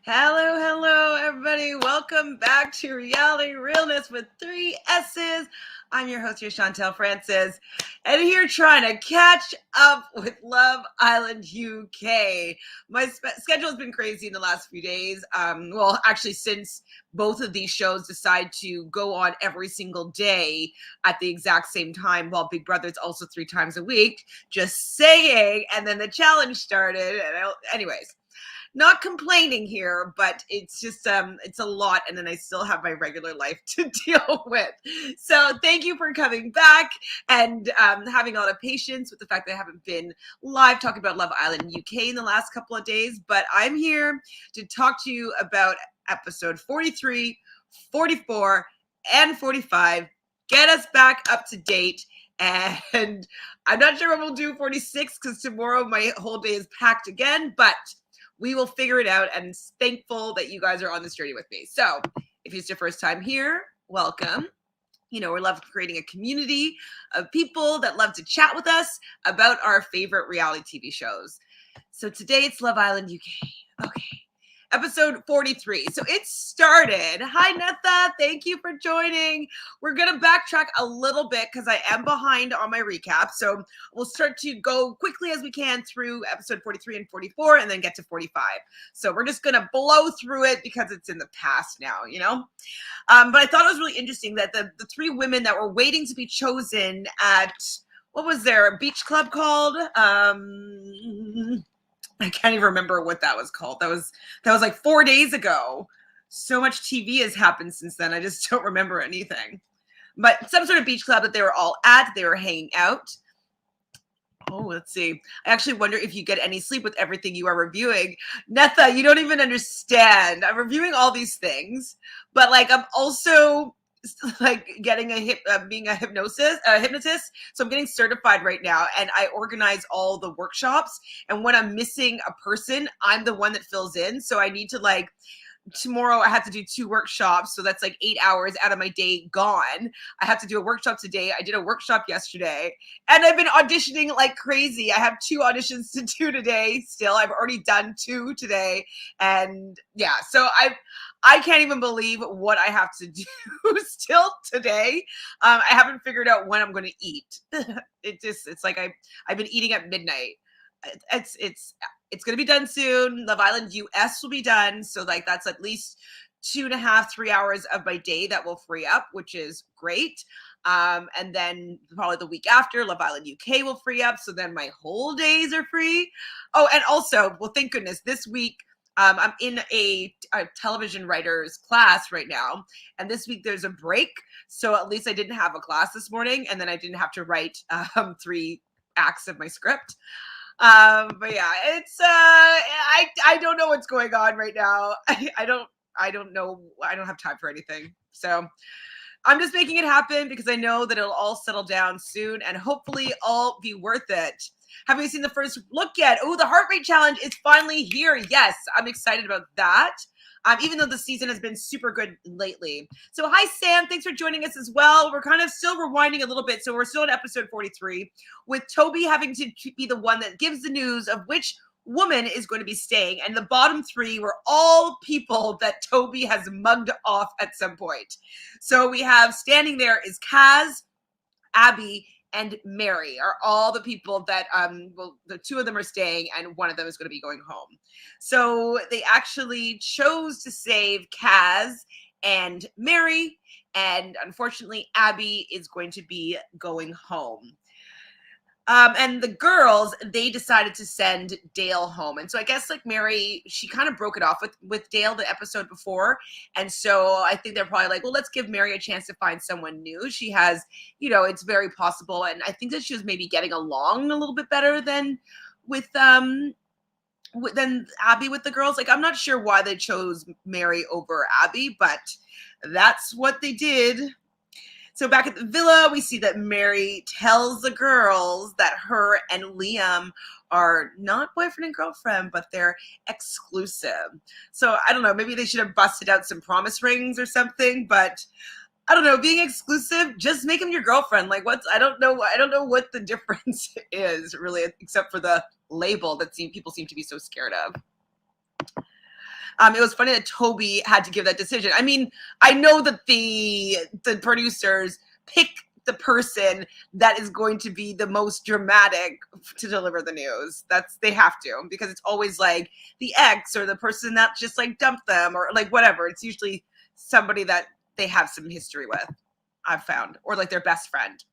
Hello, hello, everybody. Welcome back to Reality Realness with 3 S's. I'm your host here, Chantel Francis, and here trying to catch up with Love Island UK. My schedule has been crazy in the last few days. Actually, since both of these shows decide to go on every single day at the exact same time, while Big Brother's also 3 times a week. Just saying. And then the challenge started. Anyways. Not complaining here, but it's just it's a lot, and then I still have my regular life to deal with. So thank you for coming back and having a lot of patience with the fact that I haven't been live talking about Love Island UK in the last couple of days, but I'm here to talk to you about episode 43, 44, and 45. Get us back up to date. And I'm not sure when we'll do 46 because tomorrow my whole day is packed again, but we will figure it out, and thankful that you guys are on this journey with me. So if it's your first time here, welcome. We love creating a community of people that love to chat with us about our favorite reality TV shows. So today it's Love Island UK. Okay. Episode 43. So it started. Hi, Netha. Thank you for joining. We're going to backtrack a little bit because I am behind on my recap. So we'll start to go quickly as we can through episode 43 and 44 and then get to 45. So we're just going to blow through it because it's in the past now, But I thought it was really interesting that the 3 women that were waiting to be chosen at, what was their beach club called? I can't even remember what that was called. That was like 4 days ago. So much TV has happened since then. I just don't remember anything. But some sort of beach club that they were all at. They were hanging out. Oh, let's see. I actually wonder if you get any sleep with everything you are reviewing. Netha, you don't even understand. I'm reviewing all these things, but I'm also getting being a hypnotist. So I'm getting certified right now, and I organize all the workshops. And when I'm missing a person, I'm the one that fills in. So I need to tomorrow I have to do 2 workshops. So that's 8 hours out of my day gone. I have to do a workshop today. I did a workshop yesterday, and I've been auditioning like crazy. I have 2 auditions to do today still. I've already done 2 today. And yeah, so I can't even believe what I have to do still today. I haven't figured out when I'm going to eat. It's like I've been eating at midnight. It's going to be done soon. Love Island US will be done. So that's at least 2.5, 3 hours of my day that will free up, which is great. And then probably the week after, Love Island UK will free up. So then my whole days are free. Oh, and also, well, thank goodness, this week, I'm in a television writer's class right now. And this week there's a break. So at least I didn't have a class this morning. And then I didn't have to write 3 acts of my script. But yeah, it's I don't know what's going on right now. I don't know. I don't have time for anything. So I'm just making it happen because I know that it'll all settle down soon and hopefully all be worth it. Have you seen the first look yet? Oh, the heart rate challenge is finally here. Yes, I'm excited about that. Even though the season has been super good lately. So hi, Sam. Thanks for joining us as well. We're kind of still rewinding a little bit. So we're still in episode 43 with Toby having to be the one that gives the news of which woman is going to be staying. And the bottom 3 were all people that Toby has mugged off at some point. So we have standing there is Kaz, Abby, and Mary are all the people that the 2 of them are staying and one of them is going to be going home. So they actually chose to save Kaz and Mary, and unfortunately Abby is going to be going home. And the girls, they decided to send Dale home. And so I guess Mary, she kind of broke it off with Dale the episode before. And so I think they're probably well, let's give Mary a chance to find someone new. She has, it's very possible. And I think that she was maybe getting along a little bit better than than Abby with the girls. I'm not sure why they chose Mary over Abby, but that's what they did. So back at the villa, we see that Mary tells the girls that her and Liam are not boyfriend and girlfriend, but they're exclusive. So I don't know, maybe they should have busted out some promise rings or something, but I don't know, being exclusive, just make him your girlfriend. I don't know what the difference is really, except for the label that people seem to be so scared of. It was funny that Toby had to give that decision. I mean, I know that the producers pick the person that is going to be the most dramatic to deliver the news. They have to, because it's always like the ex or the person that just like dumped them or like whatever. It's usually somebody that they have some history with, I've found, or like their best friend.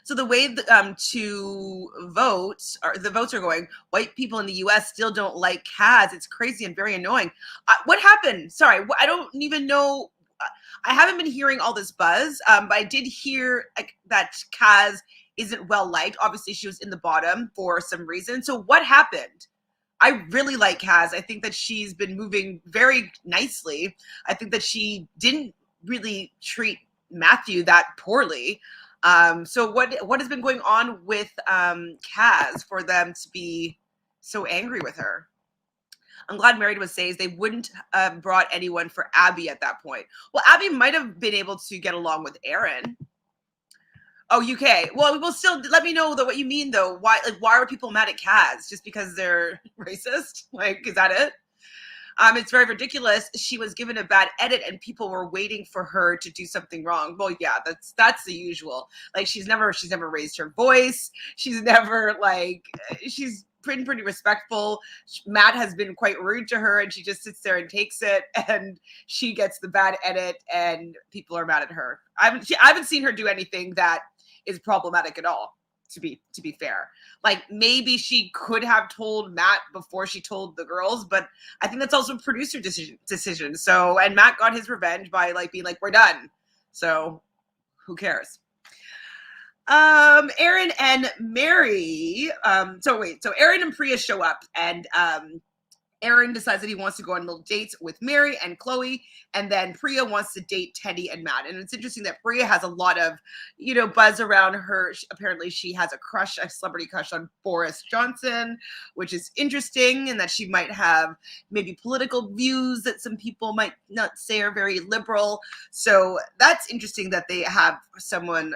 So the way to vote, or the votes are going, white people in the U.S. still don't like Kaz. It's crazy and very annoying. What happened? Sorry, I don't even know. I haven't been hearing all this buzz, but I did hear that Kaz isn't well liked. Obviously, she was in the bottom for some reason. So what happened? I really like Kaz. I think that she's been moving very nicely. I think that she didn't really treat Matthew that poorly. So what has been going on with Kaz for them to be so angry with her? I'm glad Meredith says they wouldn't have brought anyone for Abby at that point. Well, Abby might have been able to get along with Aaron. Oh, UK. Well, we'll still let me know though what you mean though. Why are people mad at Kaz? Just because they're racist? Like, is that it? It's very ridiculous. She was given a bad edit and people were waiting for her to do something wrong. Well, yeah, that's the usual. Like she's never raised her voice. She's never she's been pretty respectful. Matt has been quite rude to her and she just sits there and takes it and she gets the bad edit and people are mad at her. I haven't seen her do anything that is problematic at all. To be fair, like maybe she could have told Matt before she told the girls, but I think that's also a producer decision. So, and Matt got his revenge by being like, we're done. So who cares? Aaron and Mary. So Aaron and Priya show up and Aaron decides that he wants to go on little dates with Mary and Chloe, and then Priya wants to date Teddy and Matt. And it's interesting that Priya has a lot of, buzz around her. Apparently she has a celebrity crush on Boris Johnson, which is interesting, and that she might have maybe political views that some people might not say are very liberal. So that's interesting that they have someone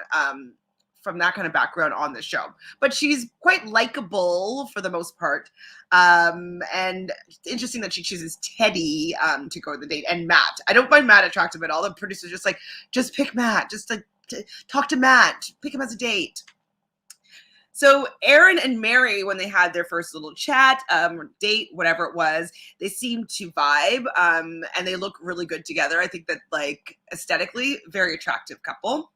from that kind of background on the show, but she's quite likable for the most part. And interesting that she chooses Teddy to go on the date and Matt. I don't find Matt attractive at all. The producer's just like, just pick Matt, just talk to Matt, pick him as a date. So Aaron and Mary, when they had their first little chat, or date, whatever it was, they seemed to vibe, and they look really good together. I think that aesthetically, very attractive couple.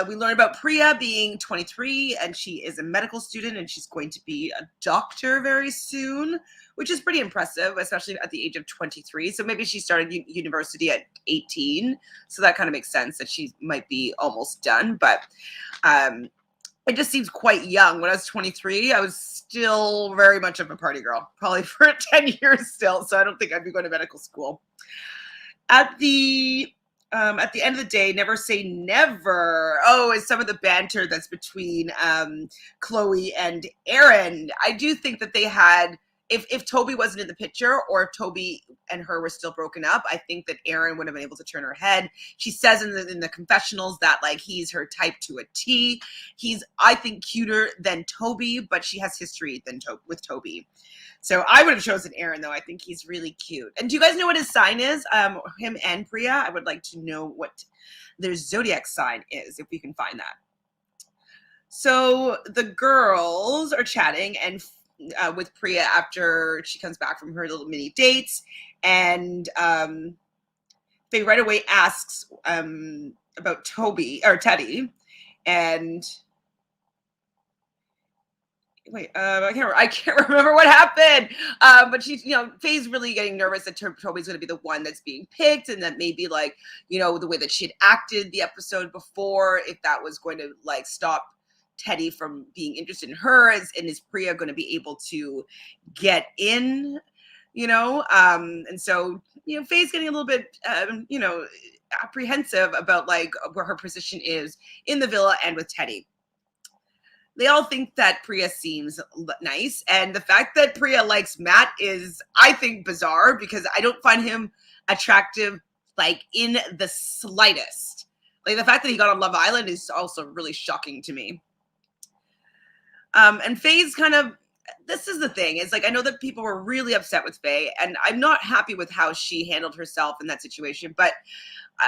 We learn about Priya being 23 and she is a medical student and she's going to be a doctor very soon, which is pretty impressive, especially at the age of 23. So maybe she started university at 18. So that kind of makes sense that she might be almost done, but it just seems quite young. When I was 23, I was still very much of a party girl, probably for 10 years still. So I don't think I'd be going to medical school. At the end of the day, never say never. Oh, is some of the banter that's between Chloe and Aaron. I do think that they had, if Toby wasn't in the picture or if Toby and her were still broken up, I think that Aaron would have been able to turn her head. She says in the confessionals that he's her type to a T. He's, I think, cuter than Toby, but she has history with Toby. So I would have chosen Aaron, though. I think he's really cute. And do you guys know what his sign is? Him and Priya? I would like to know what their zodiac sign is, if we can find that. So the girls are chatting and with Priya after she comes back from her little mini dates. And Faye right away asks about Toby or Teddy. And wait, I can't remember what happened. But she's, Faye's really getting nervous that Toby's going to be the one that's being picked, and that maybe the way that she had acted the episode before, if that was going to stop Teddy from being interested in her, and is Priya going to be able to get in, and so, Faye's getting a little bit, apprehensive about where her position is in the villa and with Teddy. They all think that Priya seems nice. And the fact that Priya likes Matt is, I think, bizarre because I don't find him attractive, in the slightest. The fact that he got on Love Island is also really shocking to me. And Faye's kind of this is the thing. It's like, I know that people were really upset with Faye, and I'm not happy with how she handled herself in that situation, but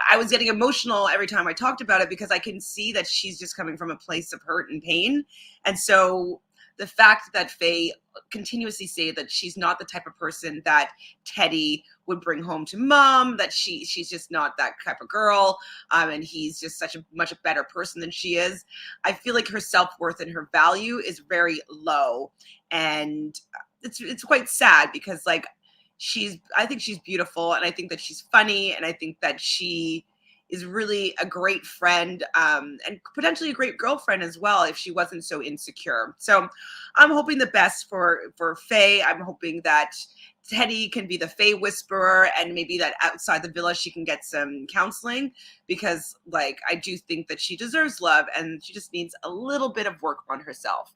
I was getting emotional every time I talked about it because I can see that she's just coming from a place of hurt and pain. And so the fact that Faye continuously say that she's not the type of person that Teddy would bring home to mom, that she's just not that type of girl, and he's just such a much better person than she is. I feel like her self-worth and her value is very low, and it's quite sad because like I think she's beautiful, and I think that she's funny, and I think that she is really a great friend, and potentially a great girlfriend as well if she wasn't so insecure. So I'm hoping the best for Faye. I'm hoping that Teddy can be the Faye whisperer, and maybe that outside the villa she can get some counseling, because like I do think that she deserves love and she just needs a little bit of work on herself.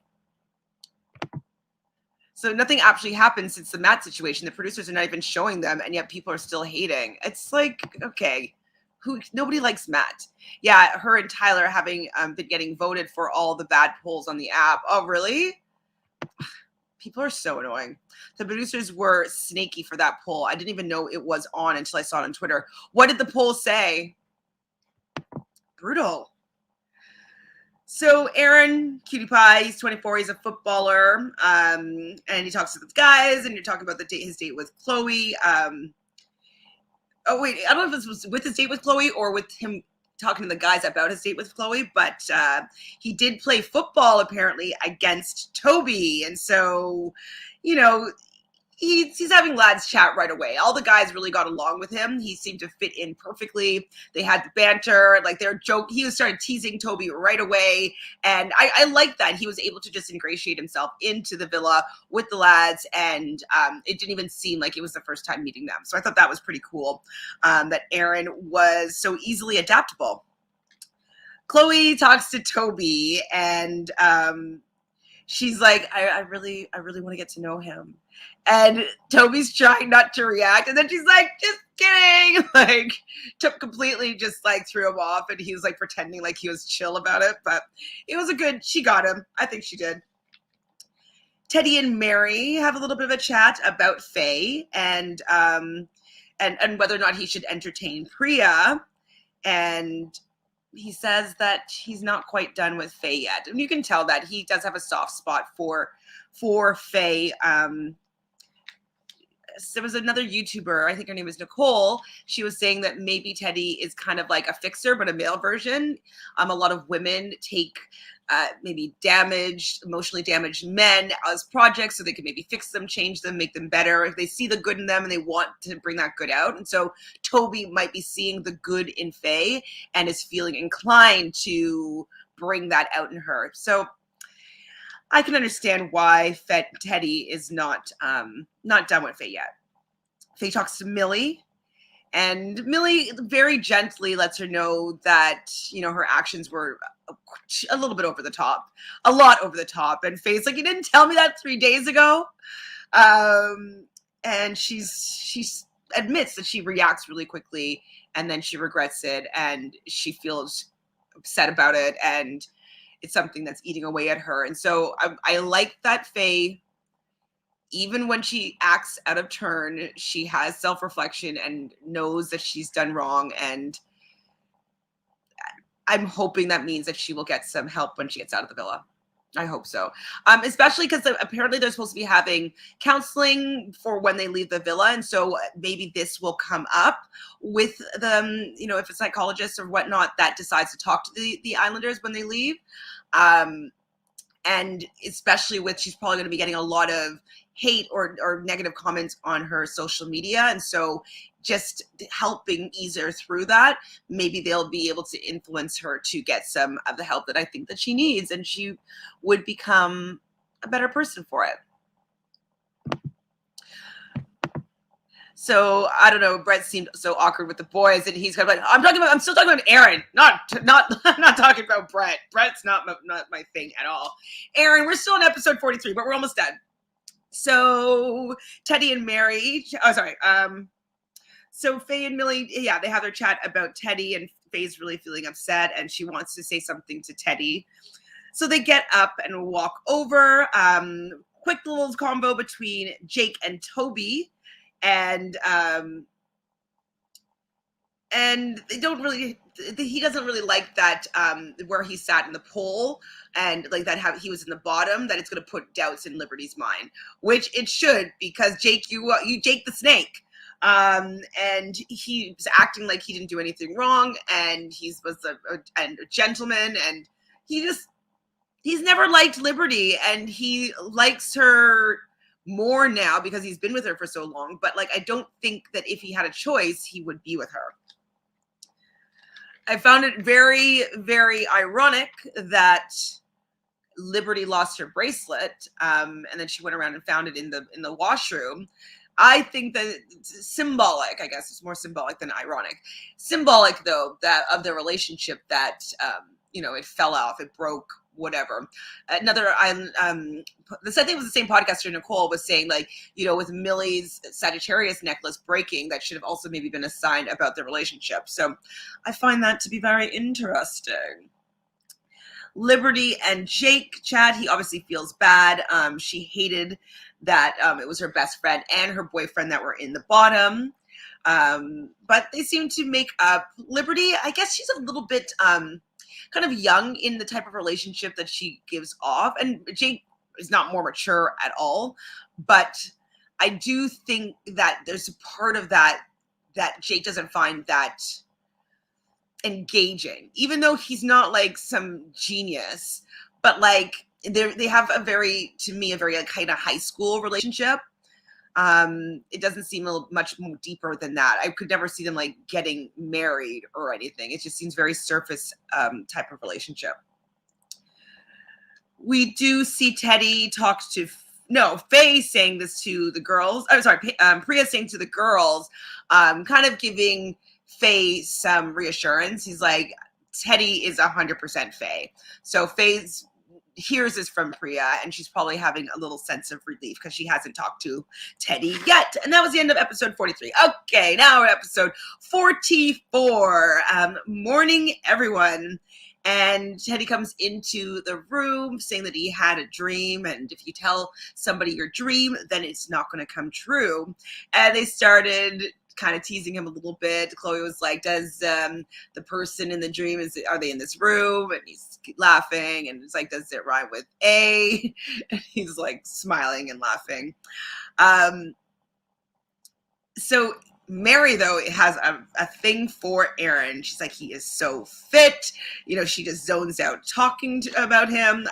So nothing actually happened since the Matt situation. The producers are not even showing them, and yet people are still hating. It's like, okay, nobody likes Matt. Yeah, her and Tyler having been getting voted for all the bad polls on the app. Oh, really? People are so annoying. The producers were snaky for that poll. I didn't even know it was on until I saw it on Twitter. What did the poll say? Brutal. So Aaron, cutie pie, he's 24. He's a footballer, and he talks to the guys. And you're talking about his date with Chloe. Oh wait, I don't know if this was with his date with Chloe or with him talking to the guys about his date with Chloe. But he did play football apparently against Toby, and so you know. He's having lads chat right away. All the guys really got along with him. He seemed to fit in perfectly. They had the banter, like their joke. He started teasing Toby right away. And I like that. He was able to just ingratiate himself into the villa with the lads. And it didn't even seem like it was the first time meeting them. So I thought that was pretty cool, that Aaron was so easily adaptable. Chloe talks to Toby, and she's like, I really want to get to know him. And Toby's trying not to react. And then she's like, just kidding. Like, completely just like threw him off. And he was like pretending like he was chill about it. But it was she got him. I think she did. Teddy and Mary have a little bit of a chat about Faye and whether or not he should entertain Priya. And he says that he's not quite done with Faye yet. And you can tell that he does have a soft spot for Faye. There was another YouTuber, I think her name is Nicole. She was saying that maybe Teddy is kind of like a fixer, but a male version. A lot of women take maybe emotionally damaged men as projects so they can maybe fix them, change them, make them better if they see the good in them and they want to bring that good out. And so Toby might be seeing the good in Faye and is feeling inclined to bring that out in her. So I can understand why Teddy is not done with Faye yet. Faye talks to Millie, and Millie very gently lets her know that, her actions were a little bit over the top, a lot over the top. And Faye's like, you didn't tell me that 3 days ago. And she admits that she reacts really quickly, and then she regrets it, and she feels upset about it, and it's something that's eating away at her. And so I like that Faye, even when she acts out of turn, she has self-reflection and knows that she's done wrong. And I'm hoping that means that she will get some help when she gets out of the villa. I hope so. Especially because apparently they're supposed to be having counseling for when they leave the villa. And so maybe this will come up with them, if a psychologist or whatnot that decides to talk to the Islanders when they leave. And especially she's probably going to be getting a lot of hate or negative comments on her social media. And so just helping ease her through that, maybe they'll be able to influence her to get some of the help that I think that she needs, and she would become a better person for it. So I don't know. Brett seemed so awkward with the boys, and he's kind of like, I'm still talking about Aaron, not talking about Brett. Brett's not my thing at all. Aaron, we're still in episode 43, but we're almost done. So Teddy and Mary, so Faye and Millie, yeah, they have their chat about Teddy, and Faye's really feeling upset, and she wants to say something to Teddy. So they get up and walk over. quick little combo between Jake and Toby, and they don't really, he doesn't really like that where he sat in the poll, and like that how he was in the bottom, that it's going to put doubts in Liberty's mind, which it should, because Jake, you Jake the Snake, and he was acting like he didn't do anything wrong, and he was a gentleman, and he's never liked Liberty, and he likes her more now because he's been with her for so long, but like I don't think that if he had a choice he would be with her. I found it very, very ironic that Liberty lost her bracelet, and then she went around and found it in the washroom. I think that it's symbolic. I guess it's more symbolic than ironic. Symbolic, though, that of the relationship that it fell off, it broke, whatever. Another, the same thing was the same podcaster, Nicole, was saying, like, with Millie's Sagittarius necklace breaking, that should have also maybe been a sign about their relationship. So I find that to be very interesting. Liberty and Jake chat. He obviously feels bad. She hated that it was her best friend and her boyfriend that were in the bottom. But they seem to make up. Liberty, I guess she's a little bit kind of young in the type of relationship that she gives off. And Jake is not more mature at all. But I do think that there's a part of that Jake doesn't find that engaging, even though he's not like some genius. But like they have a very kind of high school relationship. It doesn't seem much more deeper than that. I could never see them like getting married or anything. It just seems very surface type of relationship. We do see Teddy talks to Faye saying this to the girls. I'm sorry, Priya saying to the girls, kind of giving Faye some reassurance. He's like, Teddy is 100% Faye. So Faye's hears this from Priya, and she's probably having a little sense of relief because she hasn't talked to Teddy yet. And that was the end of episode 43. Okay, now we're at episode 44. Morning, everyone. And Teddy comes into the room saying that he had a dream, and if you tell somebody your dream, then it's not going to come true. And they started kind of teasing him a little bit. Chloe was like, does the person in the dream, are they in this room? And he's laughing, and it's like, does it rhyme with A? And he's like smiling and laughing. So Mary, though, has a thing for Aaron. She's like, he is so fit. She just zones out talking about him.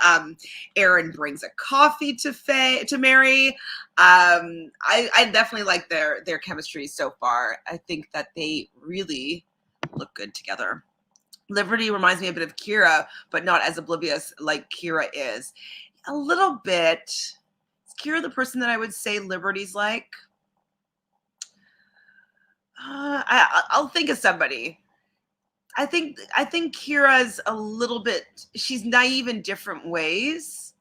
Aaron brings a coffee to Mary. I definitely like their chemistry so far. I think that they really look good together. Liberty reminds me a bit of Kira, but not as oblivious like Kira is. A little bit. Is Kira the person that I would say Liberty's like? I'll think of somebody. I think Kira's a little bit, she's naive in different ways,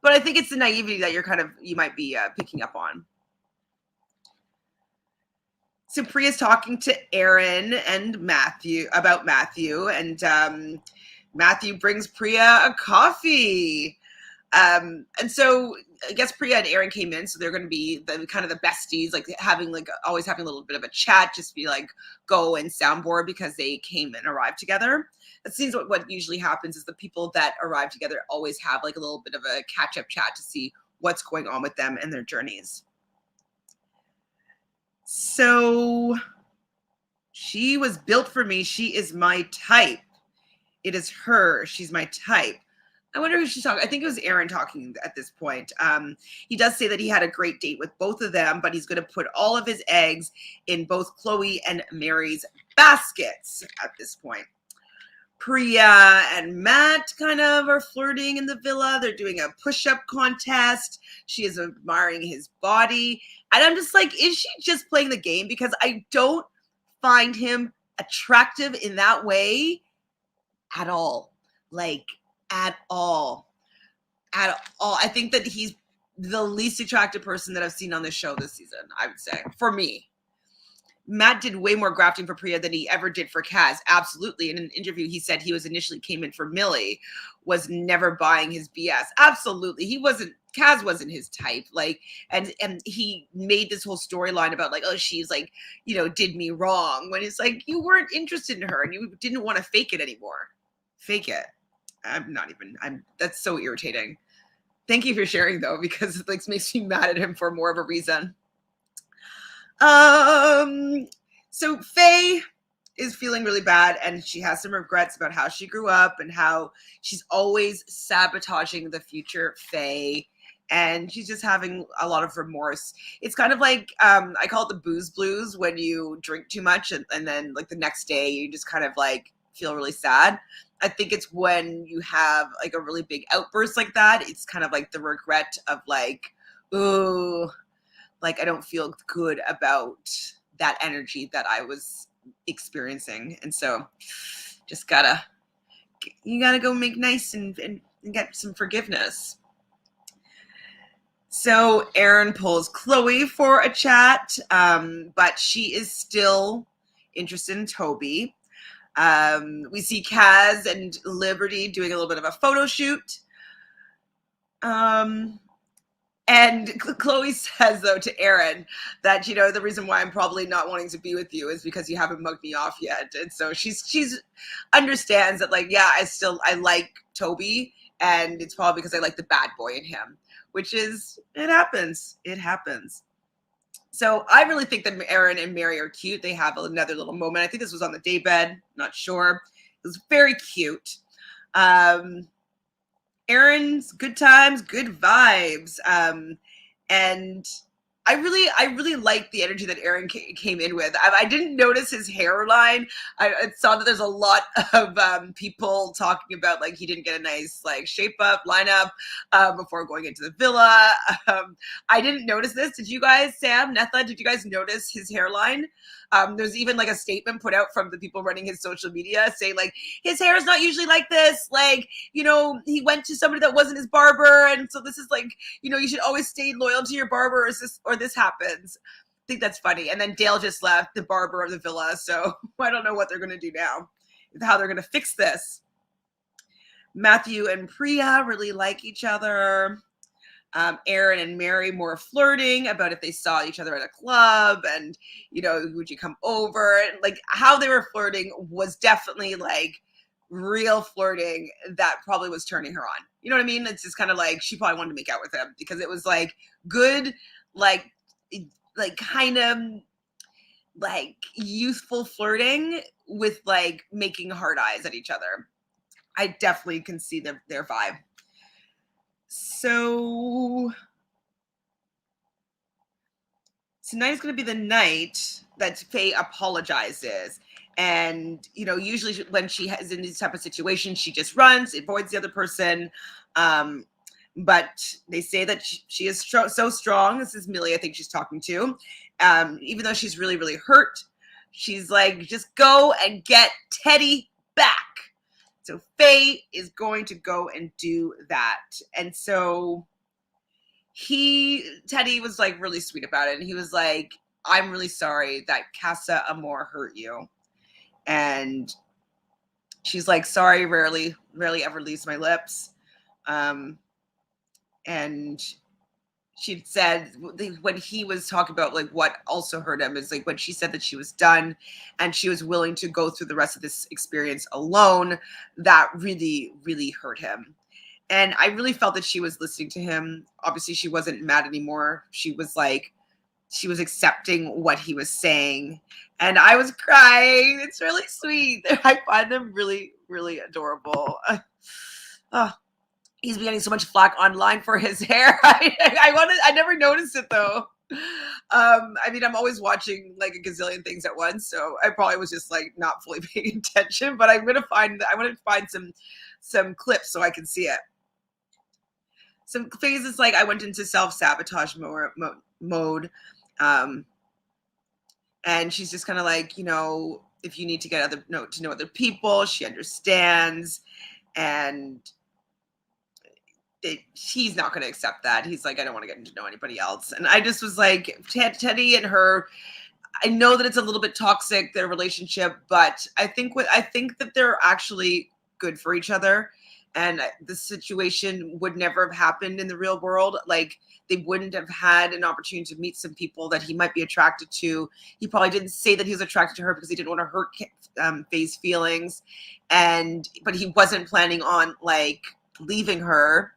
but I think it's the naivety that you might be picking up on. So Priya's talking to Aaron and Matthew about Matthew, and Matthew brings Priya a coffee. And so I guess Priya and Aaron came in, so they're going to be the kind of the besties, like always having a little bit of a chat, just be like go and soundboard because they came and arrived together. That seems what usually happens is the people that arrive together always have like a little bit of a catch-up chat to see what's going on with them and their journeys. So she was built for me. She is my type. It is her. She's my type. I wonder who she's talking. I think it was Aaron talking at this point. He does say that he had a great date with both of them, but he's going to put all of his eggs in both Chloe and Mary's baskets at this point. Priya and Matt kind of are flirting in the villa. They're doing a push-up contest. She is admiring his body. And I'm just like, is she just playing the game? Because I don't find him attractive in that way at all. At all. I think that he's the least attractive person that I've seen on this show this season, I would say, for me. Matt did way more grafting for Priya than he ever did for Kaz. Absolutely. In an interview, he said he was initially came in for Millie, was never buying his BS. Absolutely. He wasn't Kaz wasn't his type. Like, and he made this whole storyline about like, oh, she's like, did me wrong, when it's like you weren't interested in her and you didn't want to fake it anymore. Fake it. That's so irritating. Thank you for sharing though, because it like makes me mad at him for more of a reason. So Faye is feeling really bad, and she has some regrets about how she grew up and how she's always sabotaging the future Faye, and she's just having a lot of remorse. It's kind of like I call it the booze blues, when you drink too much and then like the next day you just kind of like feel really sad. I think it's when you have like a really big outburst like that, it's kind of like the regret of like, ooh, like I don't feel good about that energy that I was experiencing. And so just you gotta go make nice and get some forgiveness. So Aaron pulls Chloe for a chat, but she is still interested in Toby. We see Kaz and Liberty doing a little bit of a photo shoot. And Chloe says, though, to Aaron that, the reason why I'm probably not wanting to be with you is because you haven't mugged me off yet. And so she's understands that, like, yeah, I like Toby, and it's probably because I like the bad boy in him, which is, it happens. It happens. So I really think that Aaron and Mary are cute. They have another little moment. I think this was on the daybed. Not sure. It was very cute. Aaron's good times, good vibes. And I really like the energy that Aaron came in with. I didn't notice his hairline. I saw that there's a lot of people talking about like he didn't get a nice like shape up lineup before going into the villa. I didn't notice this. Did you guys, Sam, Netha, did you guys notice his hairline? There's even like a statement put out from the people running his social media saying like his hair is not usually like this. Like, he went to somebody that wasn't his barber. And so this is like, you should always stay loyal to your barber or this happens. I think that's funny. And then Dale just left, the barber of the villa. So I don't know what they're going to do now, how they're going to fix this. Matthew and Priya really like each other. Aaron and Mary more flirting about if they saw each other at a club and, would you come over? And like how they were flirting was definitely like real flirting that probably was turning her on. You know what I mean? It's just kind of like she probably wanted to make out with him because it was like good, like kind of like youthful flirting with like making hard eyes at each other. I definitely can see their vibe. So tonight is going to be the night that Faye apologizes. And, usually when she is in these type of situations, she just runs, avoids the other person. But they say that she is so strong. This is Millie, I think she's talking to. Even though she's really, really hurt, she's like, just go and get Teddy back. So Faye is going to go and do that. And so Teddy was like really sweet about it. And he was like, I'm really sorry that Casa Amor hurt you. And she's like, sorry, rarely ever leaves my lips. And she said when he was talking about like what also hurt him is like when she said that she was done and she was willing to go through the rest of this experience alone, that really, really hurt him. And I really felt that she was listening to him. Obviously, she wasn't mad anymore. She was accepting what he was saying. And I was crying. It's really sweet. I find them really, really adorable. He's getting so much flack online for his hair. I never noticed it though. I'm always watching like a gazillion things at once, so I probably was just like not fully paying attention. But I want to find some clips so I can see it. Some phases like I went into self-sabotage mode, and she's just kind of like, if you need to get to know other people, she understands, and he's not going to accept that. He's like, I don't want to get to know anybody else. And I just was like, Teddy and her, I know that it's a little bit toxic, their relationship, but I think that they're actually good for each other. and the situation would never have happened in the real world. Like, they wouldn't have had an opportunity to meet some people that he might be attracted to. He probably didn't say that he was attracted to her because he didn't want to hurt Faye's feelings, but he wasn't planning on like leaving her.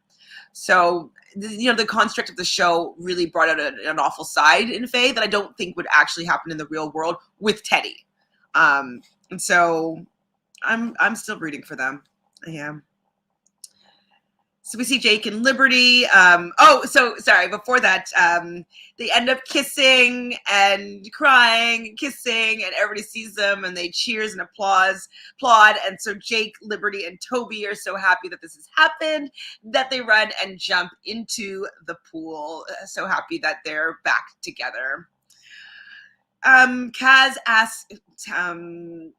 So, the construct of the show really brought out an awful side in Faye that I don't think would actually happen in the real world with Teddy. And so I'm still rooting for them. I am. So we see Jake and Liberty. Before that, they end up kissing and crying and kissing, and everybody sees them and they cheers and applaud. And so Jake, Liberty, and Toby are so happy that this has happened that they run and jump into the pool. So happy that they're back together. Kaz asks,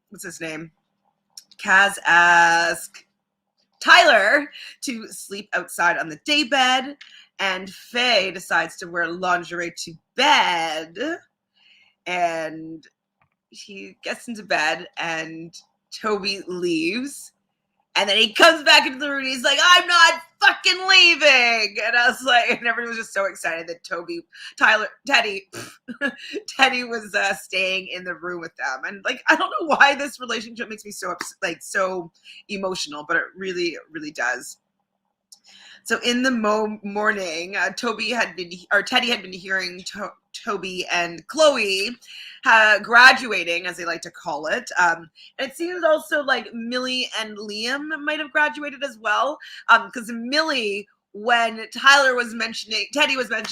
what's his name? Kaz asks Tyler to sleep outside on the daybed, and Faye decides to wear lingerie to bed, and he gets into bed, and Toby leaves, and then he comes back into the room and he's like, I'm not fucking leaving. And I was like, and everybody was just so excited that Teddy was staying in the room with them. And like, I don't know why this relationship makes me so so emotional, but it really, really does. So in the morning, Teddy had been hearing Toby and Chloe graduating, as they like to call it. And it seems also like Millie and Liam might have graduated as well. Because Millie, when Teddy was mentioning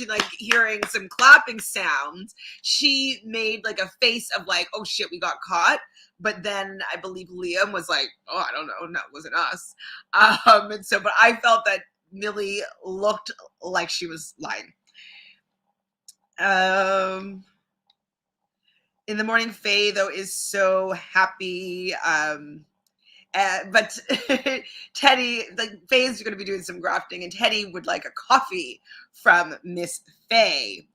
like hearing some clapping sounds, she made like a face of like, oh shit, we got caught. But then I believe Liam was like, oh, I don't know, no, it wasn't us. But I felt that Millie looked like she was lying. In the morning, Faye, though, is so happy. But Teddy, like, Faye is going to be doing some grafting, and Teddy would like a coffee from Miss Faye.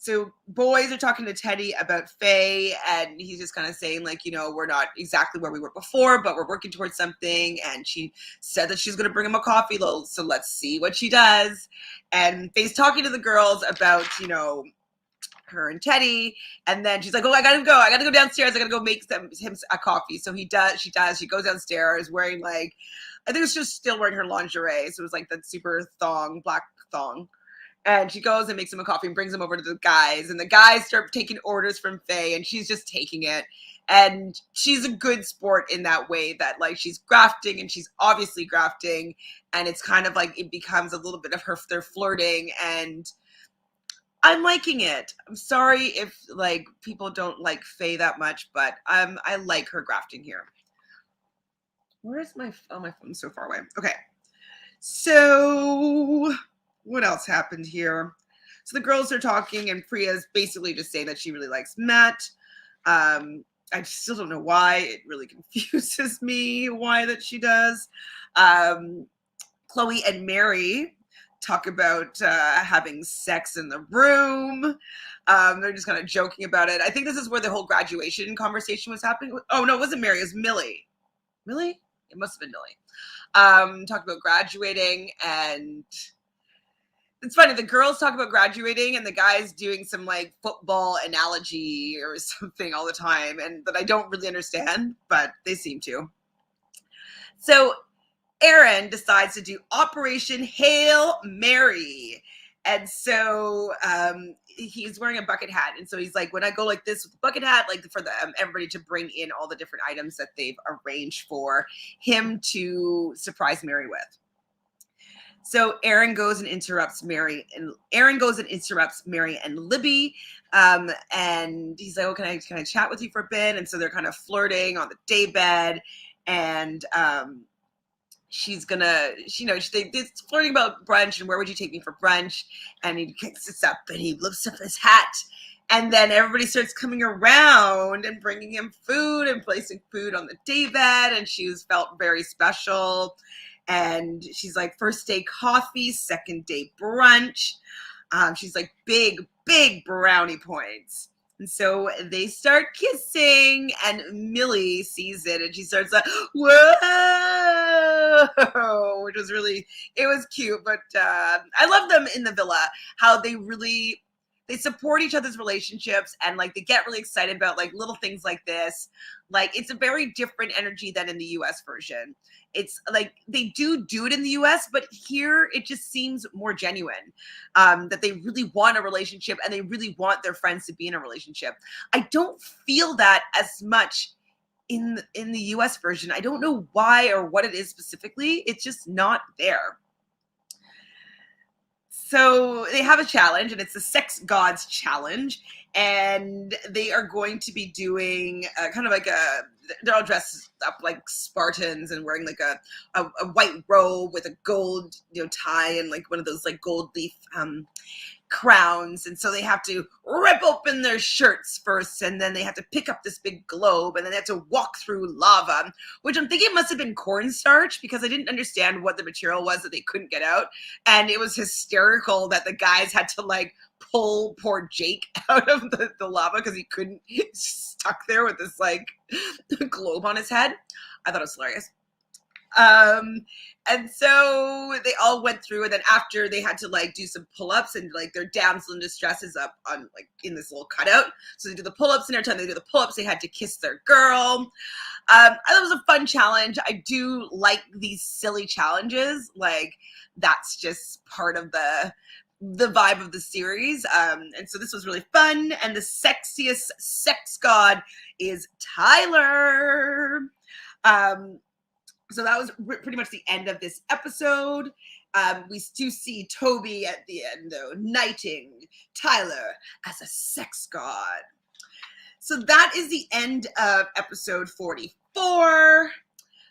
So boys are talking to Teddy about Faye, and he's just kind of saying, like, we're not exactly where we were before, but we're working towards something. And she said that she's going to bring him a coffee, so let's see what she does. And Faye's talking to the girls about, her and Teddy, and then she's like, oh, I gotta go downstairs, I gotta go make him a coffee. So she goes downstairs wearing, like, I think it's just still wearing her lingerie, so it was like that super black thong. And she goes and makes him a coffee and brings him over to the guys. And the guys start taking orders from Faye, and she's just taking it. And she's a good sport in that way that, like, she's grafting, and she's obviously grafting. And it's kind of like it becomes a little bit of they're flirting. And I'm liking it. I'm sorry if, like, people don't like Faye that much, but I like her grafting here. Where's my phone's so far away. Okay. So what else happened here? So the girls are talking, and Priya's basically just saying that she really likes Matt. I still don't know why. It really confuses me why that she does. Chloe and Mary talk about having sex in the room. They're just kind of joking about it. I think this is where the whole graduation conversation was happening. Oh, no, it wasn't Mary. It was Millie. Millie? It must have been Millie. Talk about graduating, and it's funny. The girls talk about graduating, and the guys doing some like football analogy or something all the time, and that I don't really understand, but they seem to. So Aaron decides to do Operation Hail Mary. And so he's wearing a bucket hat. And so he's like, when I go like this with the bucket hat, like for everybody to bring in all the different items that they've arranged for him to surprise Mary with. So Aaron goes and interrupts Mary and Libby. And he's like, oh, can I chat with you for a bit? And so they're kind of flirting on the daybed. And she's gonna, they're flirting about brunch and where would you take me for brunch? And he sits up and he lifts up his hat, and then everybody starts coming around and bringing him food and placing food on the daybed, and she's felt very special. And she's like, first day coffee, second day brunch. She's like, big brownie points. And so they start kissing, and Millie sees it, and she starts like, "Whoa!" Which was really, it was cute. But I love them in the villa. How they support each other's relationships, and like they get really excited about like little things like this. Like it's a very different energy than in the U.S. version. It's like they do it in the US, but here it just seems more genuine, that they really want a relationship and they really want their friends to be in a relationship. I don't feel that as much in the US version. I don't know why or what it is specifically. It's just not there. So they have a challenge, and it's the Sex Gods Challenge, and they are going to be doing kind of like they're all dressed up like Spartans and wearing like a white robe with a gold tie and like one of those like gold leaf crowns. And so they have to rip open their shirts first, and then they have to pick up this big globe, and then they have to walk through lava, which I'm thinking must have been cornstarch, because I didn't understand what the material was that they couldn't get out. And it was hysterical that the guys had to like pull poor Jake out of the lava because he couldn't, stuck there with this like globe on his head. I thought it was hilarious. And so they all went through, and then after they had to like do some pull-ups, and like their damsel in distress is up on like in this little cutout. So they do the pull-ups, and every time they do the pull-ups, they had to kiss their girl. I thought it was a fun challenge. I do like these silly challenges. Like that's just part of the vibe of the series. And so this was really fun. And the sexiest sex god is Tyler. So that was pretty much the end of this episode. We do see Toby at the end, though, knighting Tyler as a sex god. So that is the end of episode 44.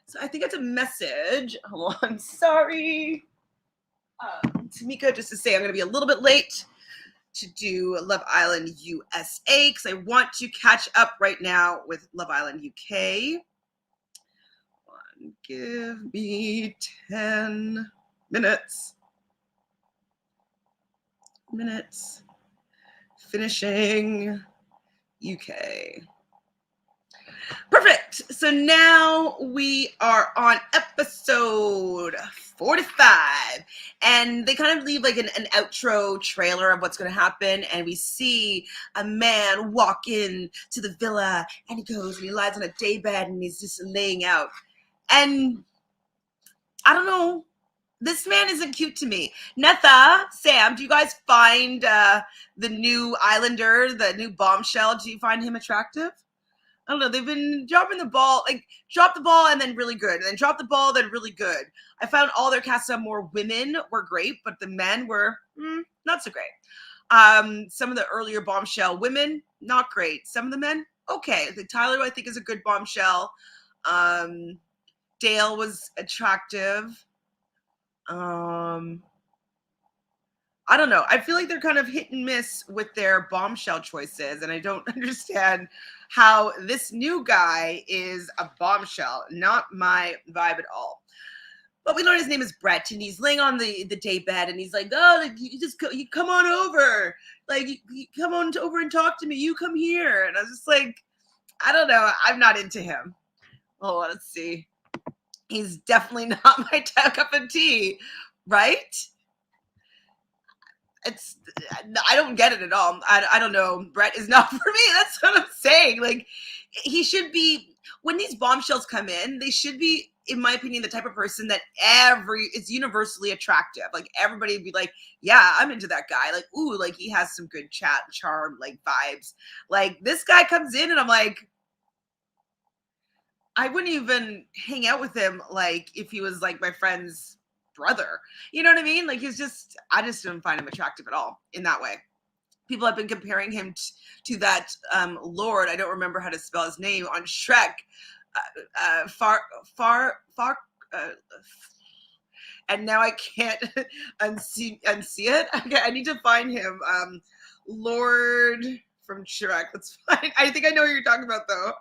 So I think it's a message. Hold on, sorry. Tamika, just to say I'm going to be a little bit late to do Love Island USA because I want to catch up right now with Love Island UK. Give me 10 minutes. Finishing UK. Perfect. So now we are on episode 45, and they kind of leave like an outro trailer of what's going to happen, and we see a man walk in to the villa, and he goes and he lies on a daybed, and he's just laying out. And I don't know, this man isn't cute to me. Netha, Sam, do you guys find the new Islander, the new bombshell, do you find him attractive? I don't know. They've been dropping the ball, like drop the ball and then really good, and then drop the ball, then really good. I found all their casts of more women were great, but the men were not so great. Some of the earlier bombshell women, not great. Some of the men, okay. I think Tyler, I think, is a good bombshell. Dale was attractive. I don't know. I feel like they're kind of hit and miss with their bombshell choices, and I don't understand how this new guy is a bombshell. Not my vibe at all. But we learn his name is Brett, and he's laying on the day bed, and he's like, "Oh, like, you come on over, like you come on over and talk to me. You come here." And I was just like, I don't know. I'm not into him. Oh, let's see. He's definitely not my cup of tea, right? I don't get it at all. I don't know. Brett is not for me. That's what I'm saying. Like, he should be, when these bombshells come in, they should be, in my opinion, the type of person that is universally attractive. Like, everybody would be like, yeah, I'm into that guy. Like, ooh, like he has some good chat, charm, like vibes. Like, this guy comes in and I'm like, I wouldn't even hang out with him like if he was like my friend's brother. You know what I mean? Like I just don't find him attractive at all in that way. People have been comparing him to that Lord. I don't remember how to spell his name on Shrek. And now I can't unsee it. Okay, I need to find him. Lord from Shrek. Let's find. I think I know what you're talking about though.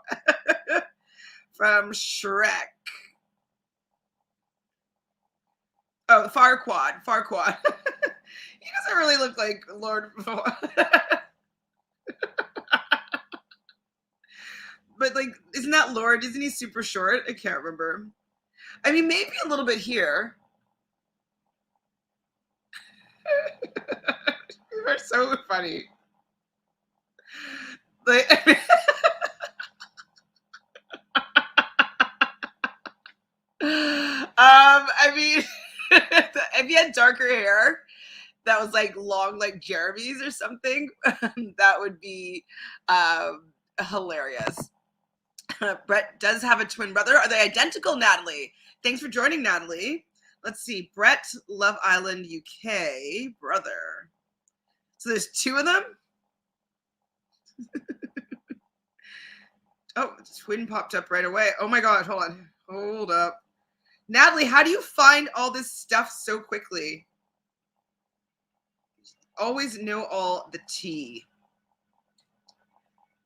From Shrek. Oh, Farquaad. He doesn't really look like Lord. But like, isn't that Lord? Isn't he super short? I can't remember. I mean, maybe a little bit here. You are so funny. Like, I mean, if you had darker hair that was like long, like Jeremy's or something, that would be hilarious. Brett does have a twin brother. Are they identical, Natalie? Thanks for joining, Natalie. Let's see. Brett, Love Island, UK, brother. So there's two of them? Oh, twin popped up right away. Oh my God, hold on. Hold up. Natalie, how do you find all this stuff so quickly? Always know all the tea.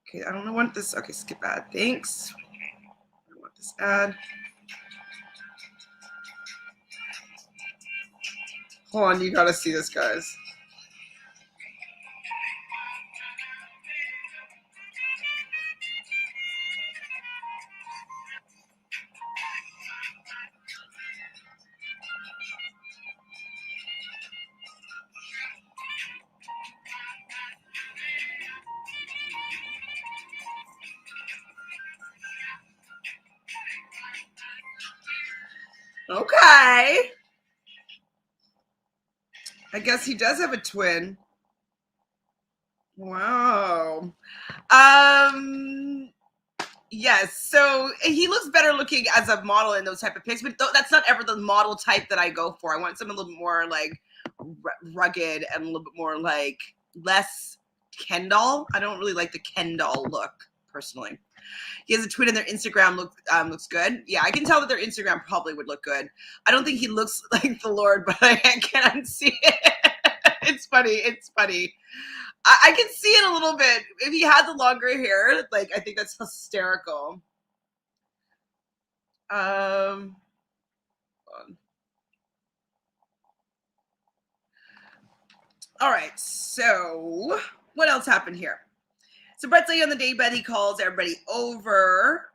Okay, I don't want this. Okay, skip ad. Thanks. I don't want this ad. Hold on, you gotta see this, guys. Okay. I guess he does have a twin. Wow. Yes. So he looks better looking as a model in those type of pics, but that's not ever the model type that I go for. I want something a little bit more like rugged and a little bit more like less Ken doll. I don't really like the Ken doll look personally. He has a twin and their Instagram looks good. Yeah, I can tell that their Instagram probably would look good. I don't think he looks like the Lord, but I can't unsee it. It's funny. It's funny. I can see it a little bit. If he had the longer hair, like, I think that's hysterical. All right, so what else happened here? So Brett's laying on the daybed. He calls everybody over.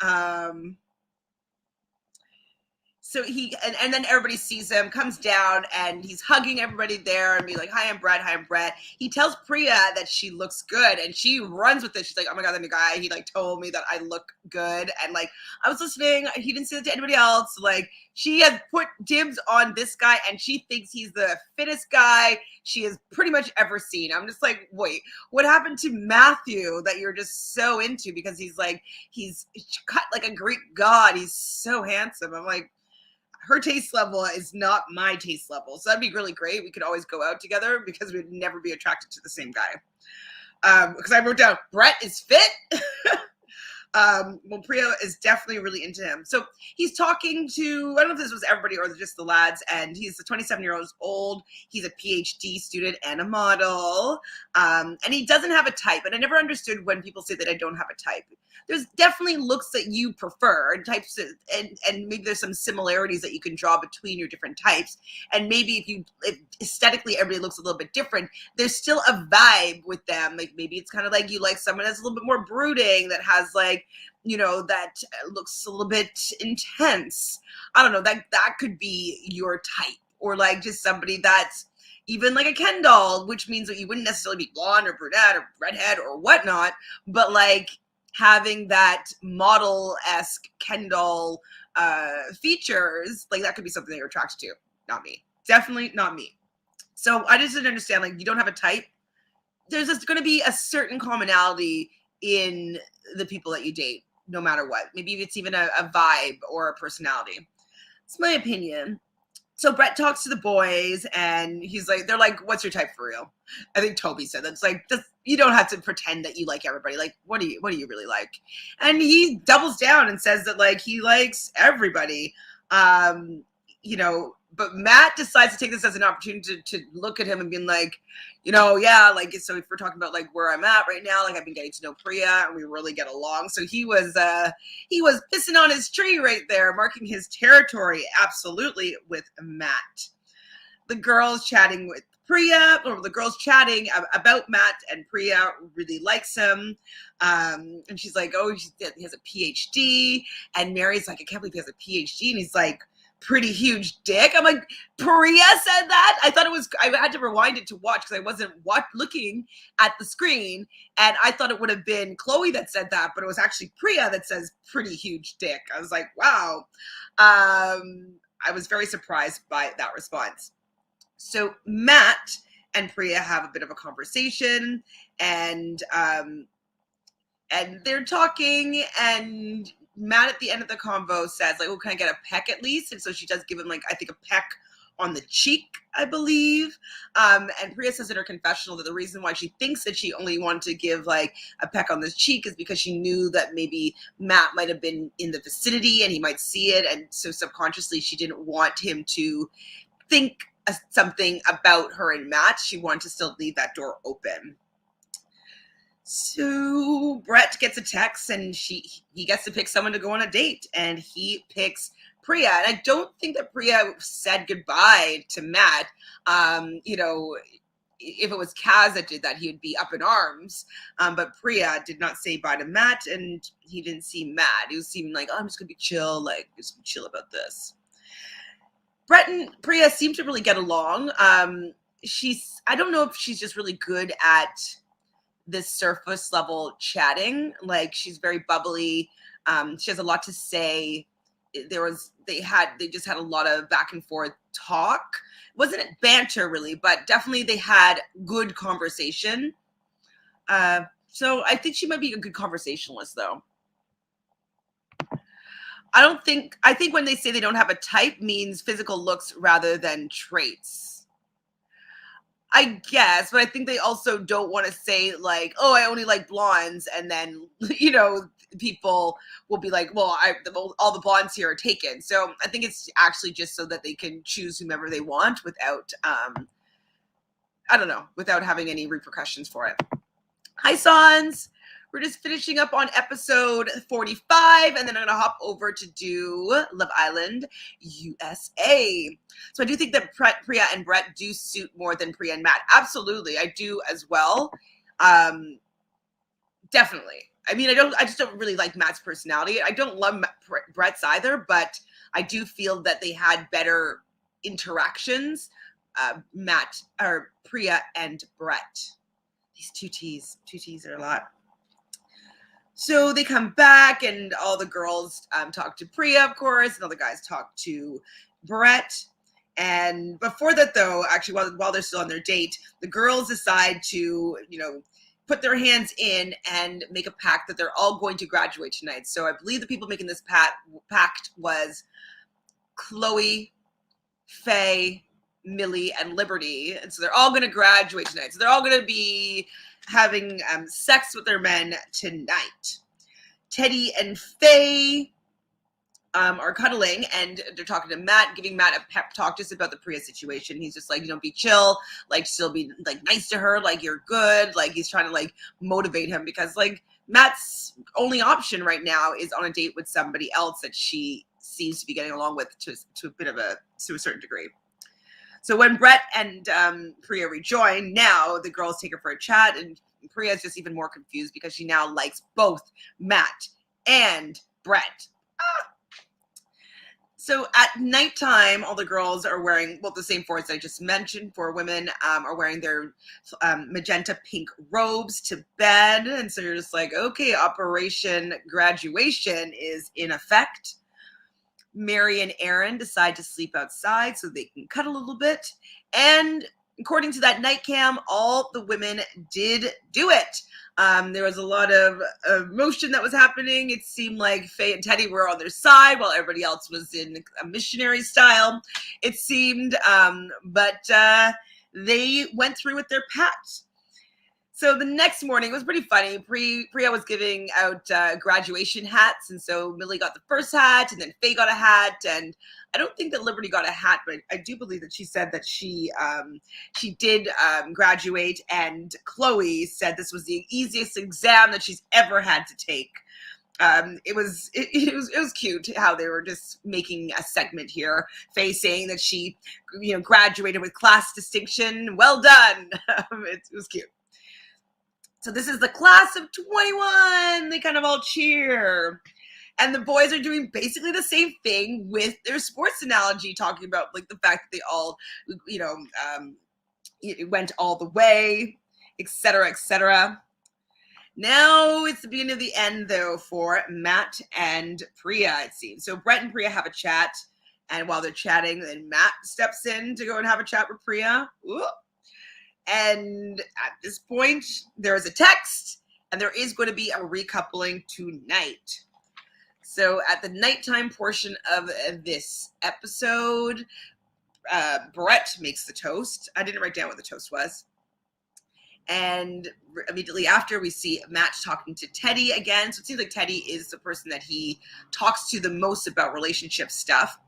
So and then everybody sees him, comes down, and he's hugging everybody there and be like, hi, I'm Brett. Hi, I'm Brett. He tells Priya that she looks good, and she runs with it. She's like, oh my God, that new guy, he like told me that I look good. And like, I was listening. He didn't say that to anybody else. Like, she has put dibs on this guy, and she thinks he's the fittest guy she has pretty much ever seen. I'm just like, wait, what happened to Matthew that you're just so into? Because he's cut like a Greek god. He's so handsome. I'm like, her taste level is not my taste level. So that'd be really great. We could always go out together because we'd never be attracted to the same guy. Because I wrote down, Brett is fit. Well, Priya is definitely really into him. So he's talking to, I don't know if this was everybody or just the lads, and he's 27 years old. He's a PhD student and a model. And he doesn't have a type. And I never understood when people say that I don't have a type. There's definitely looks that you prefer and types, and maybe there's some similarities that you can draw between your different types. And maybe if aesthetically everybody looks a little bit different, there's still a vibe with them. Like maybe it's kind of like you like someone that's a little bit more brooding, that has like, you know, that looks a little bit intense. I don't know, that could be your type. Or like just somebody that's even like a Ken doll, which means that you wouldn't necessarily be blonde or brunette or redhead or whatnot, but like having that model-esque Ken doll features, like that could be something that you're attracted to. Not me. Definitely not me. So I just didn't understand, like, you don't have a type. There's just going to be a certain commonality in the people that you date, no matter what. Maybe it's even a vibe or a personality. It's my opinion. So Brett talks to the boys, and he's like, they're like, what's your type for real? I think Toby said that's like, you don't have to pretend that you like everybody. Like, what do you really like? And he doubles down and says that like he likes everybody. You know, but Matt decides to take this as an opportunity to look at him and being like, you know, yeah, like, so if we're talking about like where I'm at right now, like I've been getting to know Priya and we really get along. So he was pissing on his tree right there, marking his territory absolutely with Matt. The girls chatting with Priya, or the girls chatting about Matt, and Priya really likes him. And she's like, oh, he has a PhD. And Mary's like, I can't believe he has a PhD. And he's like, pretty huge dick. I'm like, Priya said that? I thought it was, I had to rewind it to watch because I wasn't looking at the screen. And I thought it would have been Chloe that said that, but it was actually Priya that says pretty huge dick. I was like, wow. I was very surprised by that response. So Matt and Priya have a bit of a conversation, and they're talking, and Matt at the end of the convo says, like, oh, can I get a peck at least? And so she does give him, like, I think a peck on the cheek, I believe. And Priya says in her confessional that the reason why she thinks that she only wanted to give, like, a peck on the cheek is because she knew that maybe Matt might have been in the vicinity and he might see it. And so subconsciously she didn't want him to think something about her and Matt. She wanted to still leave that door open. So Brett gets a text, and he gets to pick someone to go on a date, and he picks Priya. And I don't think that Priya said goodbye to Matt. You know, if it was Kaz that did that, he would be up in arms. But Priya did not say bye to Matt, and he didn't seem mad. He was seeming like, oh, I'm just gonna be chill, like just be chill about this. Brett and Priya seem to really get along. I don't know if she's just really good at this surface level chatting. Like, she's very bubbly. She has a lot to say. They just had a lot of back and forth talk. Wasn't it banter really, but definitely they had good conversation. So I think she might be a good conversationalist though. I think when they say they don't have a type means physical looks rather than traits. I guess, but I think they also don't want to say like, oh, I only like blondes. And then, you know, people will be like, well, all the blondes here are taken. So I think it's actually just so that they can choose whomever they want without, I don't know, without having any repercussions for it. Hi, Sans. We're just finishing up on episode 45, and then I'm going to hop over to do Love Island USA. So I do think that Priya and Brett do suit more than Priya and Matt. Absolutely. I do as well. Definitely. I mean, I just don't really like Matt's personality. I don't love Brett's either, but I do feel that they had better interactions. Priya and Brett. These two T's are a lot. So they come back, and all the girls talk to Priya, of course, and all the guys talk to Brett. And before that, though, actually, while they're still on their date, the girls decide to, you know, put their hands in and make a pact that they're all going to graduate tonight. So I believe the people making this pact was Chloe, Faye, Millie, and Liberty. And so they're all going to graduate tonight. So they're all going to be having sex with their men tonight. Teddy and Faye are cuddling, and they're talking to Matt, giving Matt a pep talk just about the Priya situation. He's just like, you know, be chill, like still be like nice to her, like you're good. Like he's trying to like motivate him because like Matt's only option right now is on a date with somebody else that she seems to be getting along with to a certain degree. So when Brett and Priya rejoin, now the girls take her for a chat, and Priya's just even more confused because she now likes both Matt and Brett. So at nighttime, all the girls are wearing, well, the same forwards I just mentioned for women are wearing their magenta pink robes to bed. And so you're just like, okay, Operation Graduation is in effect. Mary and Aaron decide to sleep outside so they can cuddle a little bit. And according to that night cam, all the women did do it. There was a lot of emotion that was happening. It seemed like Faye and Teddy were on their side while everybody else was in a missionary style, it seemed. But they went through with their pact. So the next morning, it was pretty funny. Priya was giving out graduation hats. And so Millie got the first hat, and then Faye got a hat. And I don't think that Liberty got a hat, but I do believe that she said that she did graduate. And Chloe said this was the easiest exam that she's ever had to take. It was cute how they were just making a segment here, Faye saying that she, graduated with class distinction. Well done. It was cute. So this is the class of 21. They kind of all cheer. And the boys are doing basically the same thing with their sports analogy, talking about like the fact that they all, it went all the way, etc., etc. Now it's the beginning of the end, though, for Matt and Priya, it seems. So Brett and Priya have a chat, and while they're chatting, then Matt steps in to go and have a chat with Priya. Ooh. And at this point, there is a text, and there is going to be a recoupling tonight. So at the nighttime portion of this episode, Brett makes the toast. I didn't write down what the toast was. And immediately after, we see Matt talking to Teddy again. So it seems like Teddy is the person that he talks to the most about relationship stuff.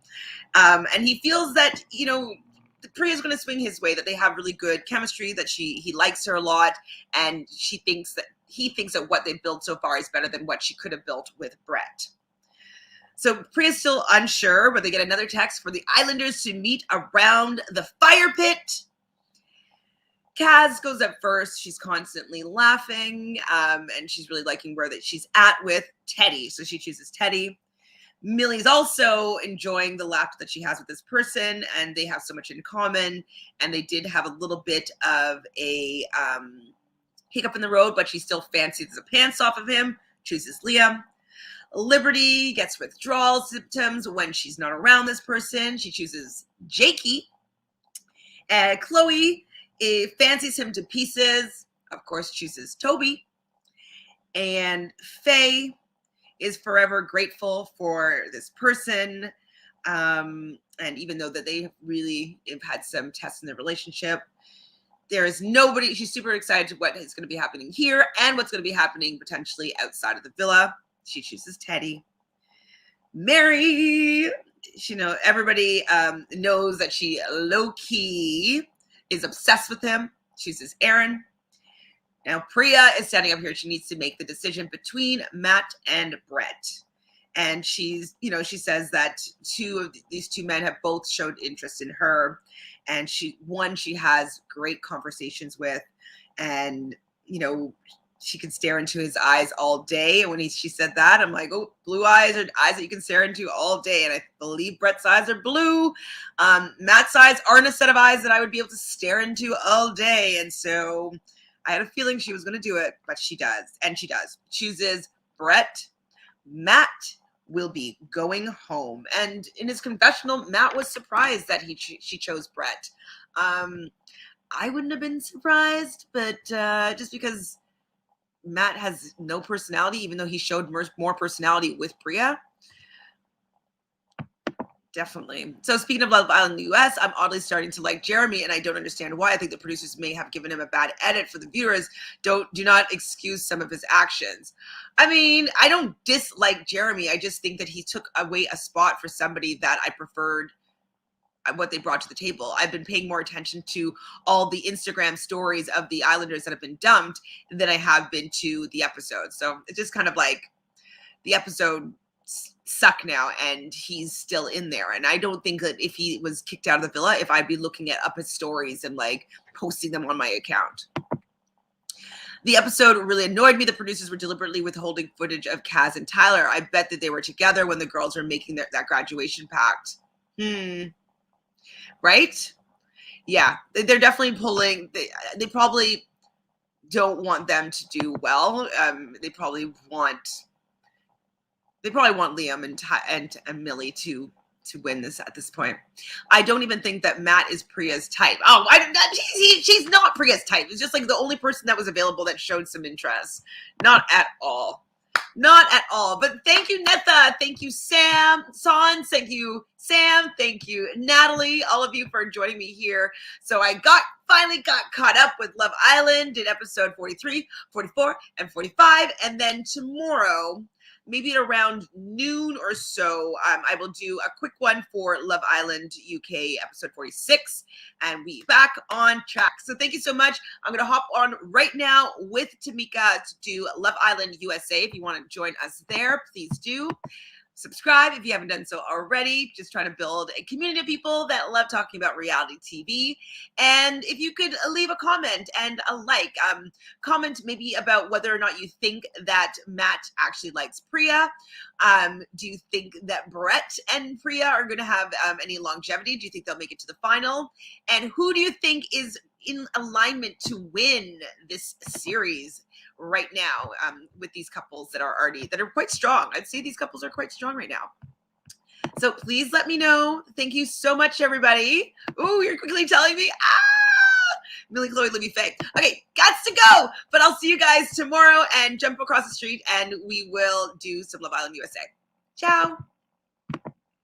And he feels that, Priya's going to swing his way, that they have really good chemistry, that he likes her a lot. And he thinks that what they've built so far is better than what she could have built with Brett. So Priya's still unsure, but they get another text for the Islanders to meet around the fire pit. Kaz goes up first. She's constantly laughing, and she's really liking where that she's at with Teddy. So she chooses Teddy. Millie's also enjoying the laughter that she has with this person, and they have so much in common. And they did have a little bit of a hiccup in the road, but she still fancies the pants off of him, chooses Liam. Liberty gets withdrawal symptoms when she's not around this person. She chooses Jakey. Chloe fancies him to pieces, of course, chooses Toby. And Faye is forever grateful for this person. And even though that they really have had some tests in their relationship, there is nobody. She's super excited to what is going to be happening here and what's going to be happening potentially outside of the villa. She chooses Teddy. Mary, everybody knows that she low-key is obsessed with him. Chooses Aaron. Now Priya is standing up here. She needs to make the decision between Matt and Brett. And she says that these two men have both showed interest in her. And she has great conversations with, and, she can stare into his eyes all day. And when she said that, I'm like, oh, blue eyes are eyes that you can stare into all day. And I believe Brett's eyes are blue. Matt's eyes aren't a set of eyes that I would be able to stare into all day. And so I had a feeling she was going to do it, but she does. And she does. Chooses Brett. Matt will be going home. And in his confessional, Matt was surprised that she chose Brett. I wouldn't have been surprised, but just because Matt has no personality, even though he showed more personality with Priya. Definitely. So speaking of Love Island in the US, I'm oddly starting to like Jeremy, and I don't understand why. I think the producers may have given him a bad edit for the viewers. Do not excuse some of his actions. I mean, I don't dislike Jeremy. I just think that he took away a spot for somebody that I preferred what they brought to the table. I've been paying more attention to all the Instagram stories of the Islanders that have been dumped than I have been to the episode. So it's just kind of like the episode suck now, and he's still in there. And I don't think that if he was kicked out of the villa, if I'd be looking at up his stories and like posting them on my account. The episode really annoyed me. The producers were deliberately withholding footage of Kaz and Tyler. I bet that they were together when the girls were making that graduation pact. Right? Yeah, they're definitely pulling. They probably don't want them to do well. They probably want Liam and Millie to win this at this point. I don't even think that Matt is Priya's type. Oh, she's not Priya's type. It's just like the only person that was available that showed some interest. Not at all. Not at all. But thank you, Netha. Thank you, Sam. Son. Thank you, Sam. Thank you, Natalie. All of you for joining me here. So I finally got caught up with Love Island in episode 43, 44, and 45. And then tomorrow, maybe at around noon or so, I will do a quick one for Love Island UK episode 46, and we back on track. So thank you so much. I'm going to hop on right now with Tamika to do Love Island USA. If you want to join us there, please do. Subscribe if you haven't done so already. Just trying to build a community of people that love talking about reality TV. And if you could leave a comment and a like, comment maybe about whether or not you think that Matt actually likes Priya. Do you think that Brett and Priya are going to have any longevity? Do you think they'll make it to the final? And who do you think is in alignment to win this series right now, with these couples that are quite strong? I'd say these couples are quite strong right now. So please let me know. Thank you so much, everybody. Ooh, you're quickly telling me. Millie, Chloe, Libby, Faye. Okay, gots to go. But I'll see you guys tomorrow and jump across the street and we will do some Love Island USA. Ciao.